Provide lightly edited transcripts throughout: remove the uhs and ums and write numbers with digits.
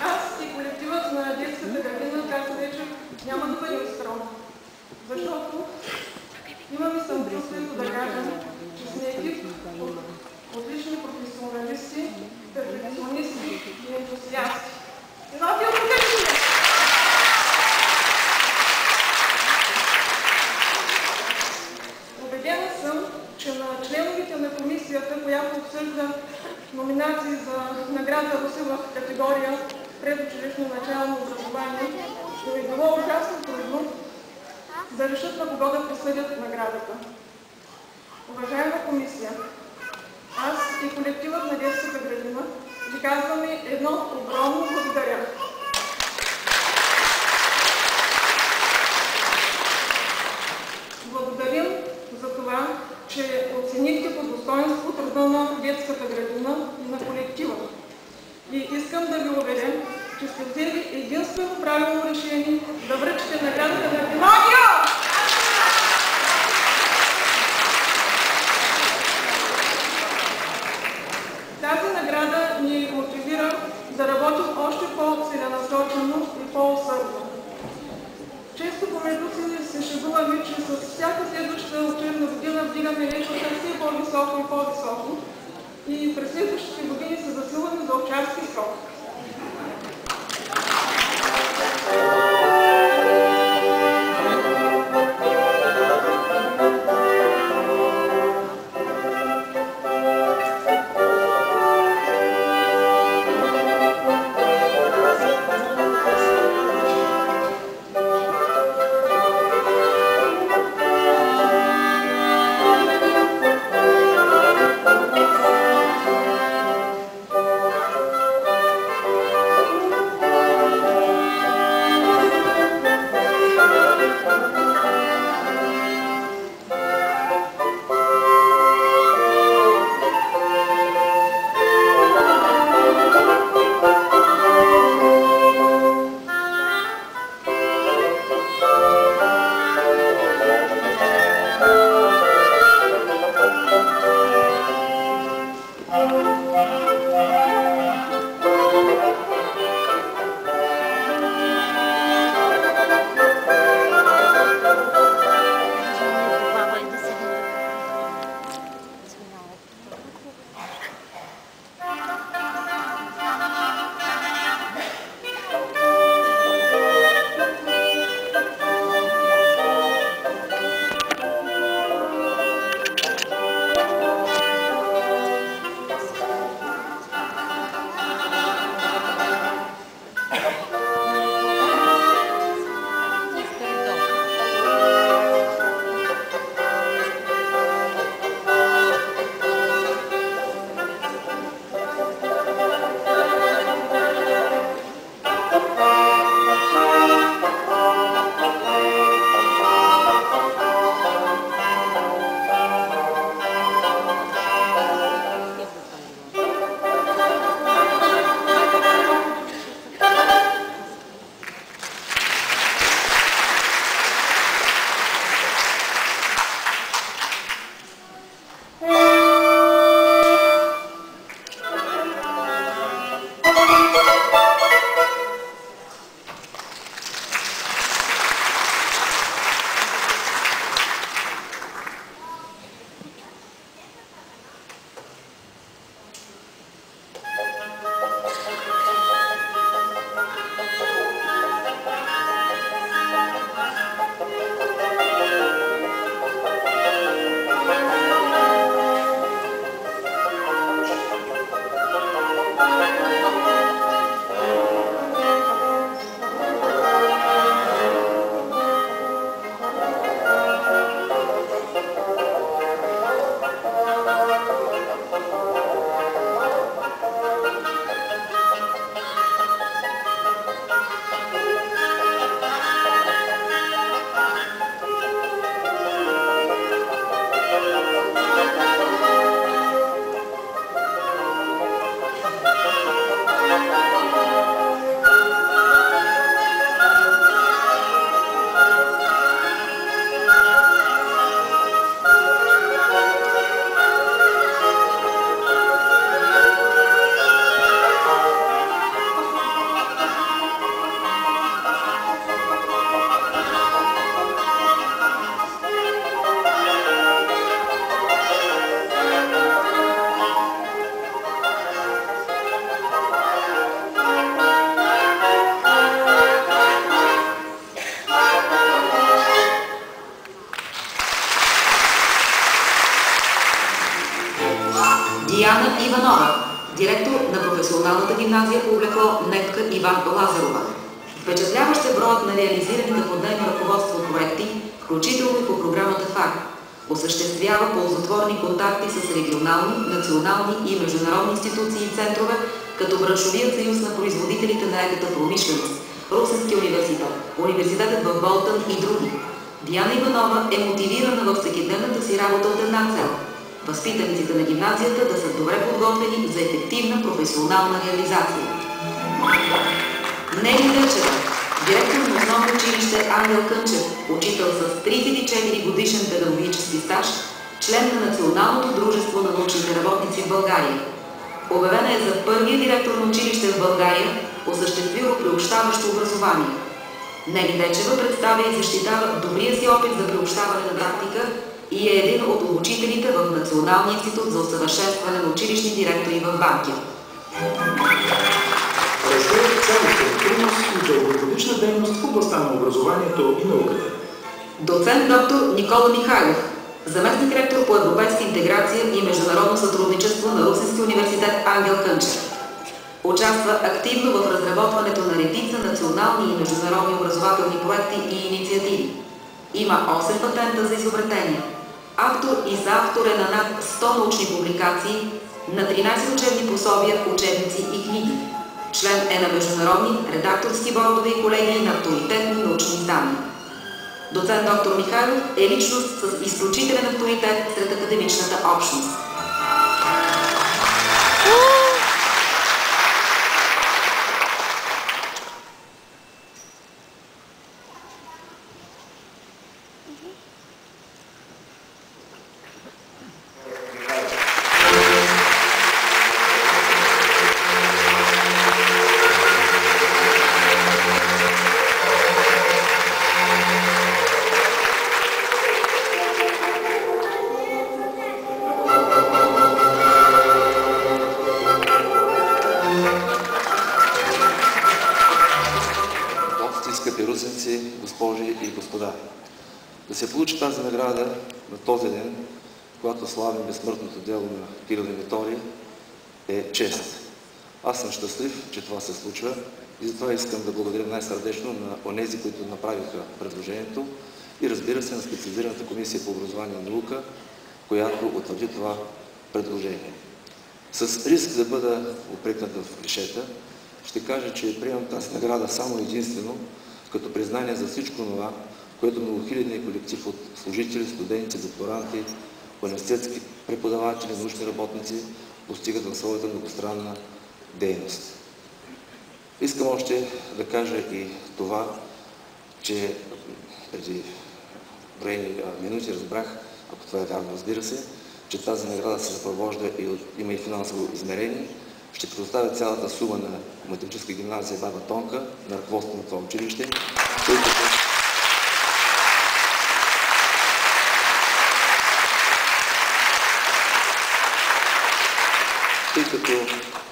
Аз и колективът на детската градина, както вече, няма да бъдем скромни. Защото имаме самочувствието да кажем, че сме екип от отлични професионалисти, перфекционисти и ентусиасти. Елате от покажите! Убедена съм, че на членовите на комисията, която обсъжда номинации за награда Руси в категория предучилищно начално образование, ще ви било ужасно трудно да решат на кого да присъдят наградата. Уважаема комисия, аз и колективът на детската градина ви казваме едно огромно благодаря. Благодарим за това, че оценихте по достоинство труда на детската градина и на колектива. И искам да ви уверя, че сте взели единствено правилно решение да връчите наградата на Пинокио! Тази награда ни мотивира да работим още по-целенасочено и по-усърдно. Често помежду си се шегуваме, че с всяка следваща учебна година вдигаме летвата все по-високо и по-високо и през следващите години се засилваме за овчарски срок. Диана Иванова, директор на професионалната гимназия по облекло Нетка Иван Лазарова. Впечатляващ е броят на реализираните под нейно ръководство проекти, включително и по програмата ФАР. Осъществява ползотворни контакти с регионални, национални и международни институции и центрове, като Браншовият съюз на производителите на еката промишленост, Русенския университет, университетът в Болтън и други. Диана Иванова е мотивирана във всекидневната си работа от една цел – възпитаниците на гимназията да са добре подготвени за ефективна професионална реализация. Нели Дечева, директор на основно училище Ангел Кънчев, учител с 34 годишен педагогически стаж, член на Националното дружество на научните работници в България. Обявена е за първия директор на училище в България, осъществило приобщаващо образование. Нели Дечева представя и защитава добрия си опит за приобщаване на практика и е един от учителите в Националния институт за усъвършенстване на училищни директори в Банкя. Разгледа цялостен принос и дългогодишна дейност в областта на образованието и науката. Доцент доктор Никола Михайлов, заместник ректор по европейска интеграция и международно сътрудничество на Русенския университет Ангел Кънчев. Участва активно в разработването на редица национални и международни образователни проекти и инициативи. Има 8 патента за изобретения. Автор и съавтор е на над 100 научни публикации, на 13 учебни пособия, учебници и книги. Член е на международни редакторски бордове и колегии на авторитетни научни издания. Доцент доктор Михайлов е личност с изключителен авторитет сред академичната общност. Скъпи русенци, госпожи и господа! Да се получи тази награда на този ден, когато славим безсмъртното дело на Кирил и Методий, е чест. Аз съм щастлив, че това се случва и затова искам да благодаря най-сърдечно на онези, които направиха предложението и разбира се на специализираната комисия по образование и наука, която утвърди това предложение. С риск да бъда упрекнат в клишета, ще кажа, че приемам тази награда само единствено като признание за всичко това, което многохилядният колектив от служители, студенти, докторанти, университетски преподаватели, научни работници постигат в своята многостранна дейност. Искам още да кажа и това, че преди броени минути разбрах, ако това е вярно, разбира се, че тази награда се съпровожда и има и финансово измерение. Ще предоставя цялата сума на математическа гимназия Баба Тонка на ръководството на това училище, тъй като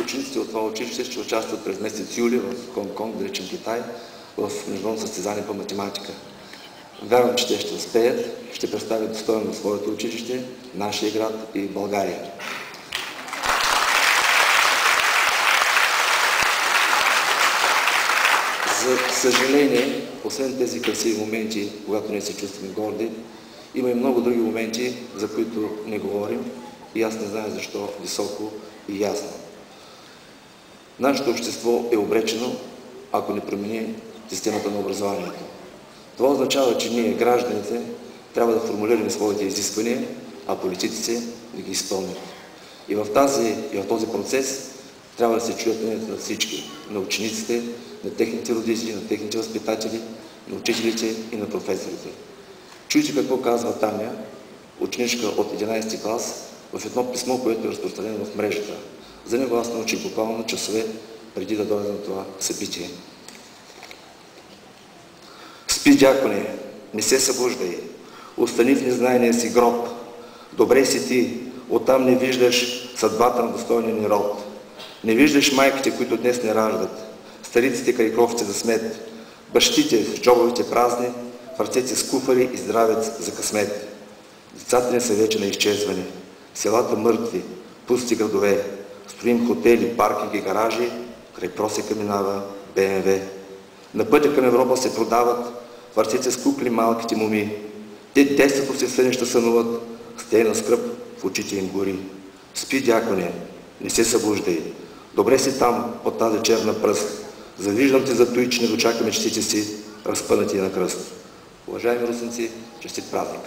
учениците от това училище ще участват през месец юли в Хонг-Конг, да речем Китай, в международно състезание по математика. Вярвам, че те ще успеят, ще представят достойно своето училище, нашия град и България. За съжаление, освен тези красиви моменти, когато ние се чувстваме горди, има и много други моменти, за които не говорим и аз не знам защо високо и ясно. Нашето общество е обречено, ако не промени системата на образованието. Това означава, че ние, гражданите, трябва да формулираме своите изисквания, а политиците да ги изпълнят. И в този процес трябва да се чуят мнението на всички, на учениците, на техните родители, на техните възпитатели, на учителите и на професорите. Чуйте какво казва Таня, ученичка от 11 клас, в едно писмо, което е разпространено в мрежата. За него аз научих буквално часове преди да дойда на това събитие. Спи, дяконе, не се събуждай, остани в незнайния си гроб. Добре си ти, оттам не виждаш съдбата на достойния ни род. Не виждаш майките, които днес не раждат, стариците крайковци за смет, бащите с джобовете празни, в ръцете с куфари и здравец за късмет. Децата не са вече на изчезване, селата мъртви, пусти градове. Строим хотели, паркинги, гаражи, край просека минава БМВ. На пътя към Европа се продават въртици с кукли малките моми. Те детството си сънища сънуват, с тейна скръп в очите им гори. Спи, дяконе, не се събуждай. Добре си там, под тази черна пръст. Завиждам те за той, че не дочака мечтите си, разпънати на кръст. Уважаеми русенци, честит празник!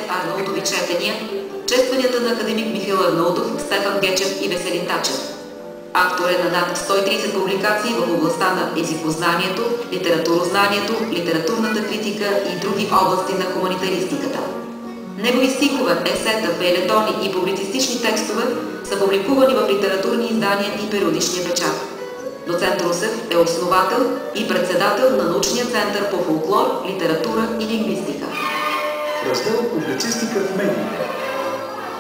Арнаудови четения, честванията на академик Михаил Арнаудов, Стефан Гечев и Веселин Тачев. Автор е на над 130 публикации в областта на езикознанието, литературознанието, литературната критика и други области на хуманитаристиката. Негови стихове, есета, фейлетони и публицистични текстове са публикувани в литературни издания и периодичния печат. Доцент Русев е основател и председател на научния център по фолклор, литература и лингвистика. Раздел публицистика в медиите.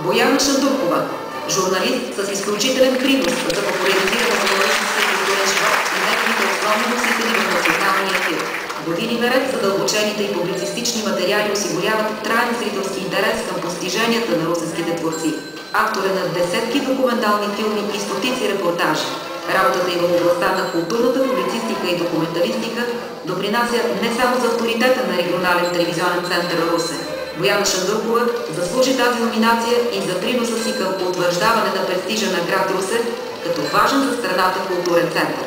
Бояна Шандуркова, журналист с изключителен принос за популяризиране на човеческия културен живот и неговите основни носители в националния филм. Години наред задълбочените и публицистични материали осигуряват траен зрителски интерес към постиженията на русенските творци. Автор е на десетки документални филми и стотици репортажи. Работата им в областта на културната публицистика и документалистика допринася не само за авторитета на регионален телевизионен център Русе. Бояна Шандуркова заслужи тази номинация и за приноса си към утвърждаване на престижа на град Русе като важен за страната културен център.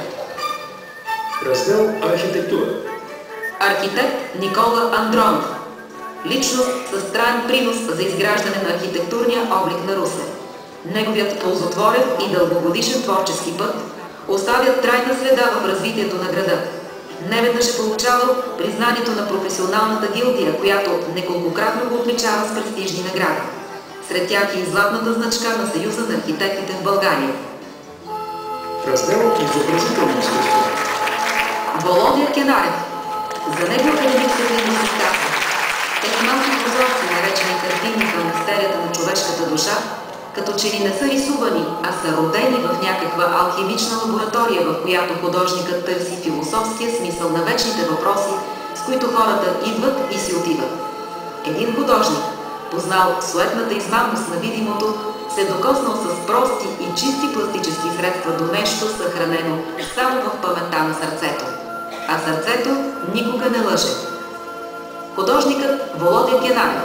Раздел архитектура. Архитект Никола Андронов. Личност с траен принос за изграждане на архитектурния облик на Русе. Неговият ползотворен и дългогодишен творчески път оставят трайна следа в развитието на града. Неведнъж е получавал признанието на професионалната гилдия, която неколкократно го отличава с престижни награди. Сред тях е и златната значка на Съюза на архитектите в България. Раздел изобразително изкуство. Володя Кенарев. За него академик Светлин се казва: тези малки прозорци, наречени картини към мистерията на човешката душа, като че ли не са рисувани, а са родени в някаква алхимична лаборатория, в която художникът търси философския смисъл на вечните въпроси, с които хората идват и си отиват. Един художник, познал суетната измамност на видимото, се е докоснал с прости и чисти пластически средства до нещо съхранено само в паметта на сърцето. А сърцето никога не лъже. Художникът Володя Кенарев.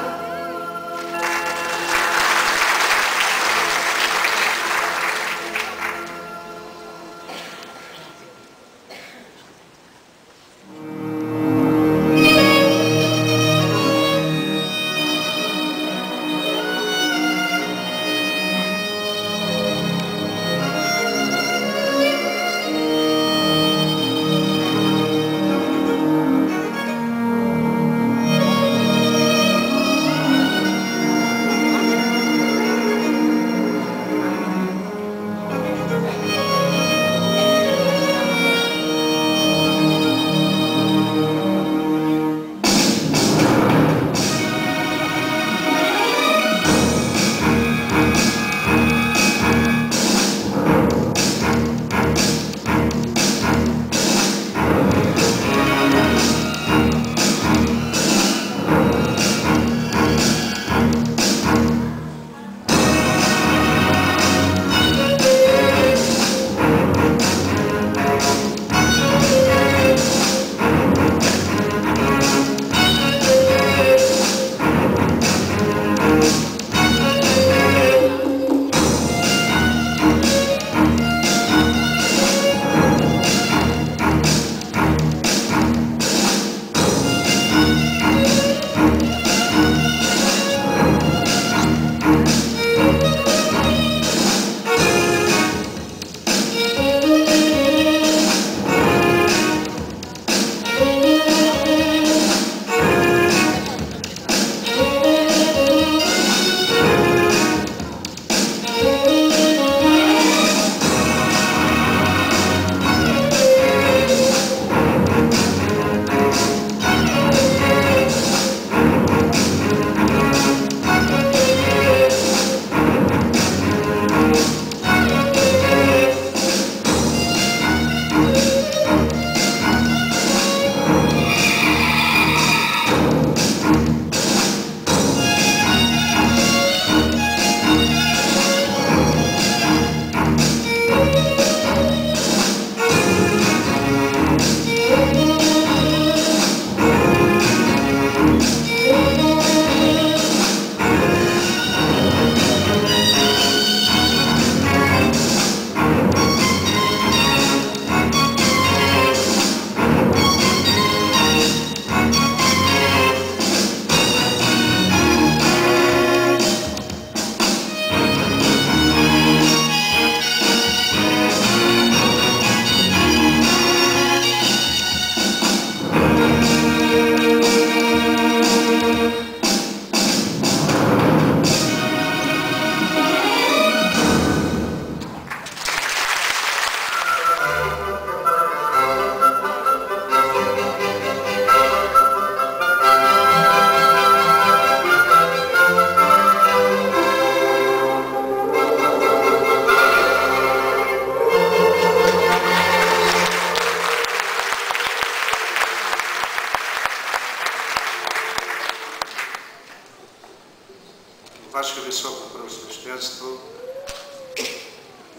Ваше Високо Преосвещенство,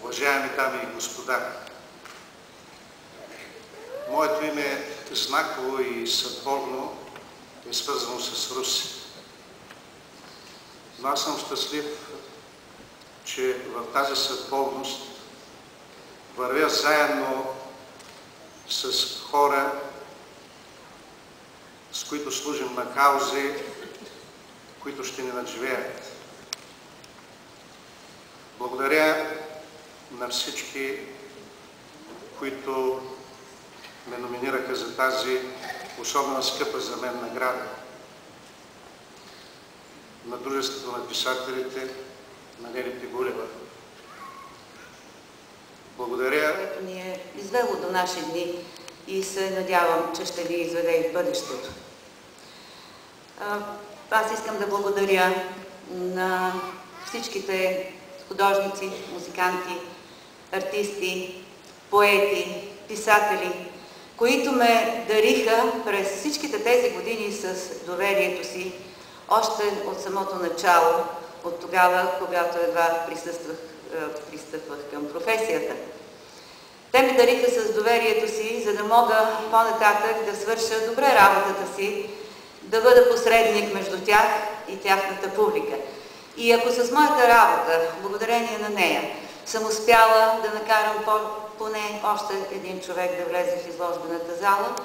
уважаеми дами и господа! Моето име знаково и съдбовно е свързано с Русе. Но аз съм щастлив, че в тази съдбовност вървя заедно с хора, с които служим на каузи, които ще ни надживеят. Благодаря на всички, които ме номинираха за тази особено скъпа за мен награда. На Дружеството на писателите, на Нели Пигулева. Благодаря. Което ни е извело до наши дни и се надявам, че ще ни изведе и в бъдещето. Аз искам да благодаря на всичките художници, музиканти, артисти, поети, писатели, които ме дариха през всичките тези години с доверието си, още от самото начало, от тогава, когато едва пристъпвах към професията. Те ме дариха с доверието си, за да мога по-нататък да свърша добре работата си, да бъда посредник между тях и тяхната публика. И ако с моята работа, благодарение на нея, съм успяла да накарам поне още един човек да влезе в изложбената зала,